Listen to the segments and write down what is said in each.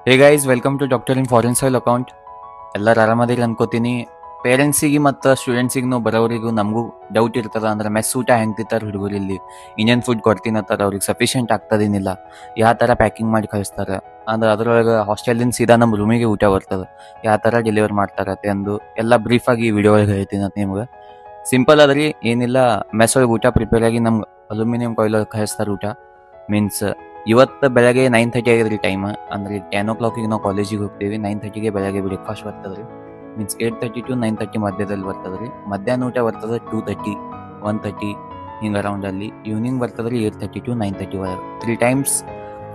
Hey guys welcome to doctor in foreign soil account. ಎಲ್ಲರೂ ಆರಾಮದಿರಿ ಅನ್ಕೋತೀನಿ. ಪೇರೆಂಟ್ಸಿಗೆ ಮತ್ತು ಸ್ಟೂಡೆಂಟ್ಸಿಗೂ ಬರೋರಿಗೂ ನಮಗೂ ಡೌಟ್ ಇರ್ತದ ಅಂದ್ರೆ ಮೆಸ್ ಊಟ ಹೆಂಗೆ ತಿಂತಾರೆ ಹುಡುಗರು ಇಲ್ಲಿ ಇಂಡಿಯನ್ ಫುಡ್ ಕೊಡ್ತೀನತ್ತಾರ ಅವ್ರಿಗೆ ಸಫಿಷಿಯೆಂಟ್ ಆಗ್ತದೇನಿಲ್ಲ, ಯಾವ ಥರ ಪ್ಯಾಕಿಂಗ್ ಮಾಡಿ ಕಳಿಸ್ತಾರೆ ಅಂದ್ರೆ ಅದ್ರೊಳಗೆ ಹಾಸ್ಟೆಲಿಂದ ಸೀದಾ ನಮ್ಮ ರೂಮಿಗೆ ಊಟ ಬರ್ತದೆ, ಯಾವ ಥರ ಡೆಲಿವರ್ ಮಾಡ್ತಾರತ್ತೆ ಅಂದು ಎಲ್ಲ ಬ್ರೀಫಾಗಿ ಈ ವಿಡಿಯೋ ಒಳಗೆ ಹೇಳ್ತೀನಿ ಅಂತ ನಿಮ್ಗೆ. ಸಿಂಪಲ್ ಅದ್ರಿ, ಏನಿಲ್ಲ, ಮೆಸ್ ಒಳಗೆ ಊಟ ಪ್ರಿಪೇರ್ ಆಗಿ ನಮ್ಗೆ ಅಲ್ಯೂಮಿನಿಯಂ ಕಾಯಿಲ್ ಒಳಗೆ ಕಳಿಸ್ತಾರೆ ಊಟ. ಮೀನ್ಸ್ ಇವತ್ತು ಬೆಳಗ್ಗೆ 9:30 ಆಗಿದ್ರಿ ಟೈಮ್, ಅಂದ್ರೆ 10 o'clock ನಾವು ಕಾಲೇಜಿಗೆ ಹೋಗ್ತೀವಿ. 9:30ಗೆ ಬೆಳಗ್ಗೆ ಬ್ರೇಕ್ಫಾಸ್ಟ್ ಬರ್ತದೆ ರೀ. ಮೀನ್ಸ್ 8:30 to 9:30 ಮಧ್ಯದಲ್ಲಿ ಬರ್ತದೆ ರೀ. ಮಧ್ಯಾಹ್ನ ಊಟ ಬರ್ತದೆ 2:30, 1:30 ಹಿಂಗೆ ಅರೌಂಡಲ್ಲಿ. ಈವ್ನಿಂಗ್ ಬರ್ತದೆ ರೀ 8:30 to 9:30 ಒಳಗೆ. 3 times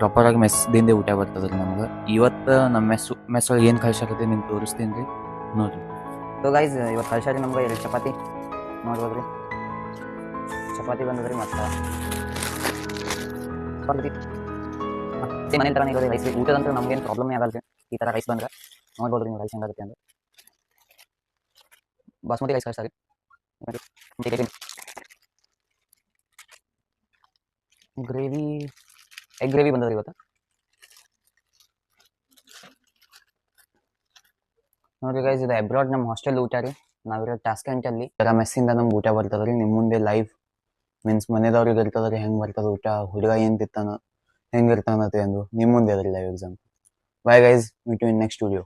ಪ್ರಾಪರಾಗಿ ಮೆಸ್ದಿಂದ ಊಟ ಬರ್ತದೆ ರೀ ನಮ್ಗೆ. ಇವತ್ತು ನಮ್ಮ ಮೆಸ್ ಒಳಗೆ ಏನು ಕಳ್ಸಾಕತ್ತೆ ನಿಮ್ಗೆ ತೋರಿಸ್ತೀನಿ ರೀ, ನೋಡಿರಿ. ಸೊ ಗೈಸ್, ಇವತ್ತು ಕಳ್ಸಾರಿ ನಮ್ಗೆ 2 ಚಪಾತಿ ನೋಡ್ಬೋದು ರೀ. ಚಪಾತಿ ಬಂದದ್ರಿ ಮತ್ತು ಮತ್ತೆ ಮನೆ ಥರ ಇರೋದು ರೈಸ್. ಊಟದಂತೂ ನಮ್ಗೇನು ಪ್ರಾಬ್ಲಮ್ ಆಗಲ್ಲ ರೀ. ಈ ಥರ ರೈಸ್ ಬಂದ್ರೆ ನೋಡ್ಬೋದು ರೀ ನೀವು ರೈಸ್ ಹೆಂಗಾಗುತ್ತೆ ಅಂದ್ರೆ. ಬಾಸ್ಮತಿ ರೈಸ್ ಕಳಿಸ್ತಾರೆ. ಗ್ರೇವಿ, ಎಗ್ ಗ್ರೇವಿ ಬಂದದ್ರಿ ಇವತ್ತು. ನೋಡಿರಿ ಗೈಸ್, ಇದು ಅಬ್ರಾಡ್ ನಮ್ಮ ಹಾಸ್ಟೆಲ್ ಊಟ ರೀ. ನಾವಿರೋ ಟಾಸ್ಕೆಂಟಲ್ಲಿ ಥರ ಮೆಸ್ಸಿಂದ ನಮ್ಗೆ ಊಟ ಬರ್ತದೆ ರೀ. ನಿಮ್ಮ ಮುಂದೆ ಲೈವ್ ಮೀನ್ಸ್ ಮನೆದವ್ರಿಗೆ ಇರ್ತದೆ ರೀ ಹೆಂಗೆ ಬರ್ತದೆ ಊಟ, ಹುಡುಗ ಏನು ತಿತ್ತಾನ ಹೆಂಗೆ ಇರ್ತಾನತ್ತೆ ಅಂದು ನಿಮ್ಮ ಮುಂದೆ ಅದ್ರಿ live example. Bye guys, meet you in next video.